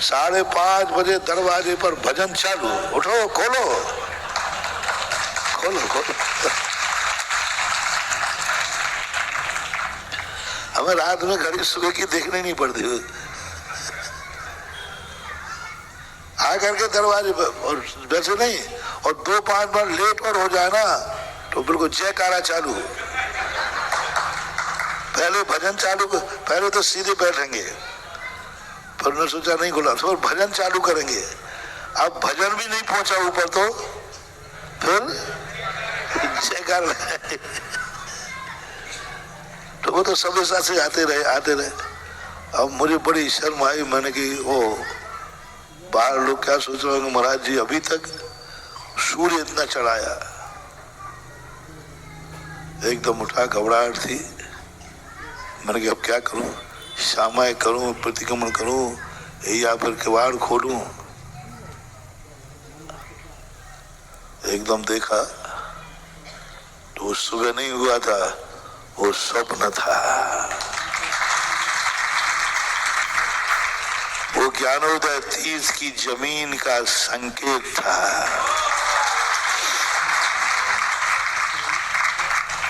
5:30 बजे दरवाजे पर भजन चालू। उठो, खोलो खोलो खोलो। हमें रात में घड़ी सुबह की देखनी नहीं पड़ती, आकर के दरवाजे पर। और वैसे नहीं, और 2-5 बार लेट और हो जाए ना तो बिल्कुल जयकारा चालू। पहले भजन चालू, पहले तो सीधे बैठेंगे, पर उन्होंने सोचा नहीं खुला तो भजन चालू करेंगे। अब भजन भी नहीं पहुंचा ऊपर तो फिर जयकारा। तो वो तो सब साथ से आते रहे। अब मुझे बड़ी शर्म आई, मैंने कि ओ बाहर लोग क्या सोच रहे होंगे, महाराज जी अभी तक सूर्य इतना चढ़ाया। एकदम उठा, घबराहट थी। मैंने कहा अब क्या करूं, क्षमा करूं, प्रतिक्रमण करूं या फिर किवाड़ खोलूं। एकदम देखा तो सुबह नहीं हुआ था, वो स्वप्न था। वो ज्ञानोदय तीर्थ की जमीन का संकेत था।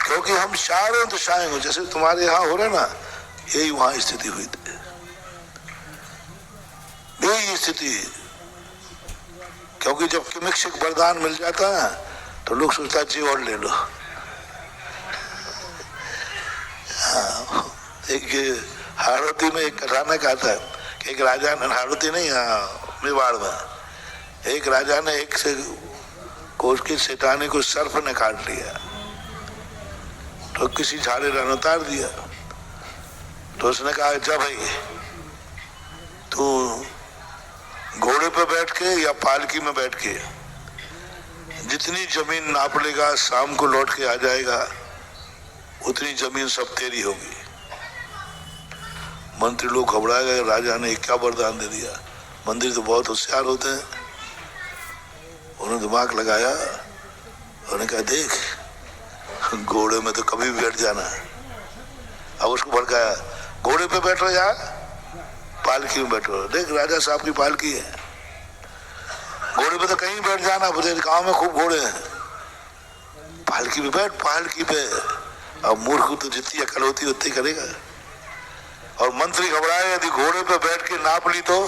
क्योंकि हम चारों दिशाएं हो, जैसे तुम्हारे यहाँ हो रहे ना, यही वहां स्थिति हुई थी, यही स्थिति। क्योंकि जब किमिक्षक वरदान मिल जाता है तो लोग सोचता है जी और ले लो। हाँ, एक हाड़ौती में एक कथानक आता है कि एक राजा ने, हाड़ौती नहीं, मेवाड़ में एक राजा ने एक से कोष की सेठानी को सर्प ने काट लिया, तो किसी झाड़े ने उतार दिया। तो उसने कहा जा भाई, तू घोड़े पे बैठ के या पालकी में बैठ के जितनी जमीन नाप लेगा, शाम को लौट के आ जाएगा, उतनी जमीन सब तेरी होगी। मंत्री लोग घबरा गए, राजा ने क्या वरदान दे दिया। मंत्री तो बहुत होशियार होते हैं, उन्होंने दिमाग लगाया, उन्होंने कहा देख घोड़े में तो कभी भी बैठ जाना। अब उसको भड़काया, घोड़े पे बैठो या पालकी में बैठो। देख राजा साहब की पालकी है, घोड़े पे तो कहीं बैठ जाना, बोले गांव में खूब घोड़े हैं, पालकी पे बैठ, पालकी पे। अब मूर्ख तो जितनी अकल होती उतनी करेगा। और मंत्री घबराए, यदि घोड़े पे बैठ के नाप ली तो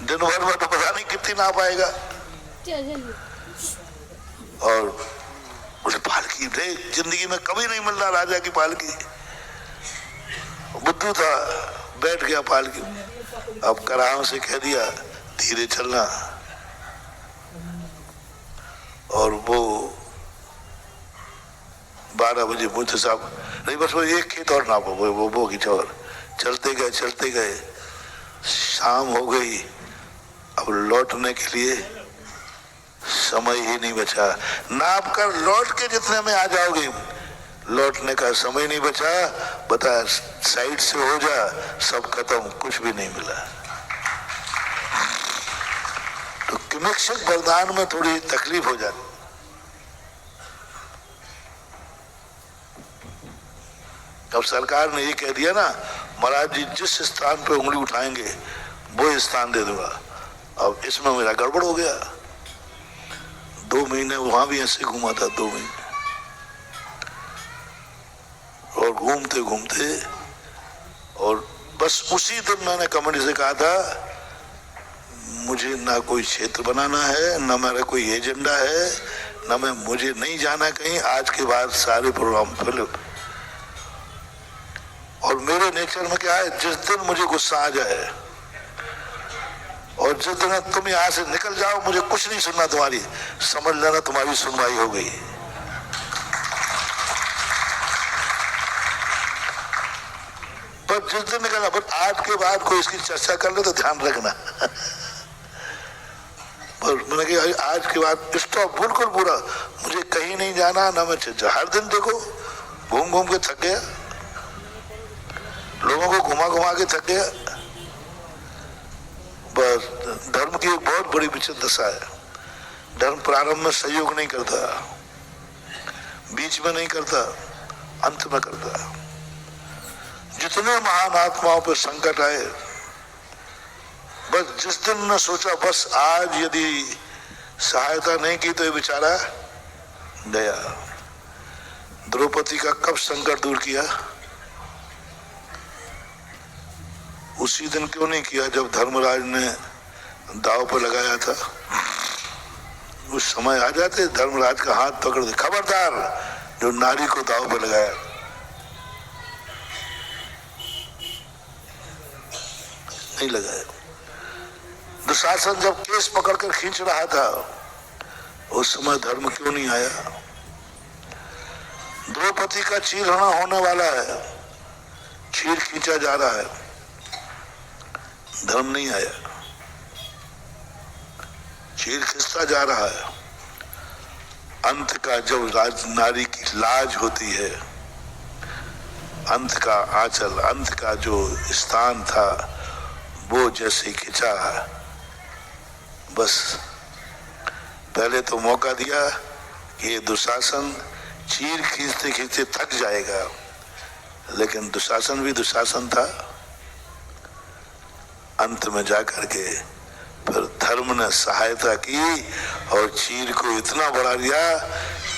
दिन भर में तो पता नहीं कितनी नाप आएगा। और बोले पालकी देख, जिंदगी में कभी नहीं मिल रहा राजा की पालकी। बुद्धू था, बैठ गया पालकी में। अब कराम से कह दिया धीरे चलना, और वो 12 बजे मुझे साहब नहीं, बस वो एक खेत और नापो, वो की चौर। चलते गए, शाम हो गई। अब लौटने के लिए समय ही नहीं बचा। नाप कर लौट के जितने में आ जाओगे, लौटने का समय नहीं बचा। बता साइड से हो जा, सब खत्म, कुछ भी नहीं मिला। तो किमिक्षक वरदान में थोड़ी तकलीफ हो जाती। अब सरकार ने ये कह दिया ना, महाराज जी जिस स्थान पे उंगली उठाएंगे वो स्थान दे दूंगा। अब इसमें मेरा गड़बड़ हो गया। 2 महीने वहां भी ऐसे घूमा था, 2 महीने। और घूमते और बस उसी दिन मैंने कमेटी से कहा था, मुझे ना कोई क्षेत्र बनाना है, ना मेरा कोई एजेंडा है, ना मुझे नहीं जाना कहीं। आज के बाद सारे प्रोग्राम फिलिप। और मेरे नेचर में क्या है, जिस दिन मुझे गुस्सा आ जाए और जिस दिन तुम यहां से निकल जाओ, मुझे कुछ नहीं सुनना तुम्हारी, समझ लेना तुम्हारी सुनवाई हो गई। पर जिस दिन निकलना, पर आज के बाद कोई इसकी चर्चा कर ले तो ध्यान रखना। पर मैंने कहा आज के बाद स्टॉप, बिल्कुल पूरा, मुझे कहीं नहीं जाना, ना मैं हर दिन देखो घूम के थक गया, लोगों को घुमा के थक गया। बस धर्म की एक बहुत बड़ी विचित्र दशा है। धर्म प्रारंभ में सहयोग नहीं करता, बीच में नहीं करता, अंत में करता। जितने महान आत्माओं पर संकट आए, बस जिस दिन न सोचा बस आज यदि सहायता नहीं की तो ये बेचारा गया। द्रौपदी का कब संकट दूर किया? उसी दिन क्यों नहीं किया जब धर्मराज ने दाव पर लगाया था? उस समय आ जाते, धर्मराज का हाथ पकड़ दे, खबरदार जो नारी को दाव पर लगाया। नहीं लगाया। दुशासन जब केस पकड़कर खींच रहा था उस समय धर्म क्यों नहीं आया? द्रौपदी का चीरहरण होने वाला है, चीर खींचा जा रहा है, धर्म नहीं आया, चीर खिंचता जा रहा है। अंत का जब नारी की लाज होती है, अंत का आंचल, अंत का जो स्थान था वो जैसे खिंचा, बस पहले तो मौका दिया कि ये दुशासन चीर खींचते खींचते थक जाएगा, लेकिन दुशासन भी दुशासन था। अंत में जाकर के फिर धर्म ने सहायता की और चीर को इतना बढ़ा दिया,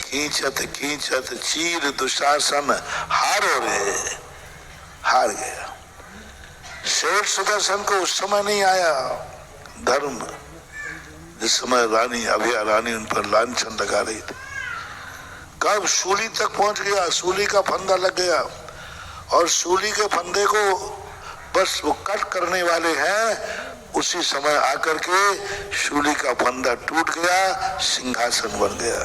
खींचत खींचत चीर दुशासन हारो रे, हार गया। शेर सुदर्शन को उस समय नहीं आया धर्म, जिस समय रानी अभया रानी उन पर लांछन लगा रही थी। कब सूली तक पहुंच गया, सूली का फंदा लग गया और सूली के फंदे को बस वो कट करने वाले हैं, उसी समय आकर के शूली का फंदा टूट गया, सिंहासन बन गया।